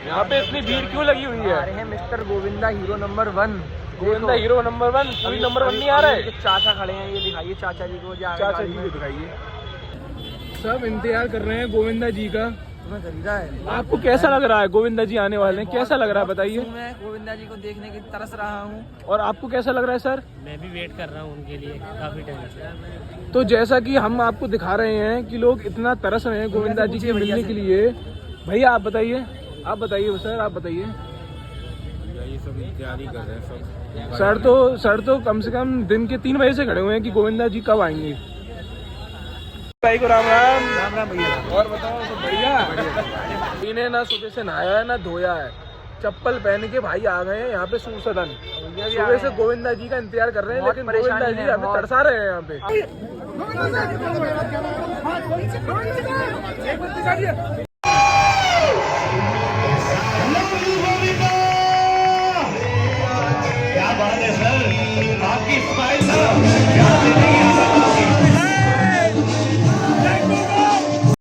यहाँ पे इतनी भीड़ क्यों लगी हुई है? आ रहे हैं mister Govinda hero number 1। Govinda hero number 1, कोई नंबर 1 नहीं आ रहा है। चाचा खड़े हैं, ये दिखाइए चाचा जी को। चाचा जी को दिखाइए। सब इंतजार कर रहे हैं गोविंदा जी का। तुम्हें खरीदा है? आपको कैसा लग रहा है? गोविंदा जी आने वाले हैं, कैसा लग रहा है बताइए। मैं गोविंदा जी को देखने की तरस रहा हूँ। और आपको कैसा लग रहा है सर? मैं भी वेट कर रहा हूँ उनके लिए काफी टाइम से। तो जैसा कि हम आपको दिखा रहे हैं कि लोग इतना तरस रहे हैं गोविंदा जी के मिलने के लिए। भैया आप बताइए सर, आप बताइए। ये सब तैयारी कर रहे हैं सब। सर तो कम से कम दिन के 3 बजे से खड़े हुए हैं कि गोविंदा जी कब आएंगे। भाई को राम राम। राम राम भैया। और बताओ सब बढ़िया? इन्हें ना सुबह से नहाया है ना धोया है, चप्पल पहन के भाई आ गए हैं यहाँ पे सूर सदन। सुबह से गोविंदा जी का इंतजार कर रहे हैं, लेकिन गोविंदा जी हमें तरसा रहे हैं यहाँ पे। क्या बात है सर, आपकी स्माइल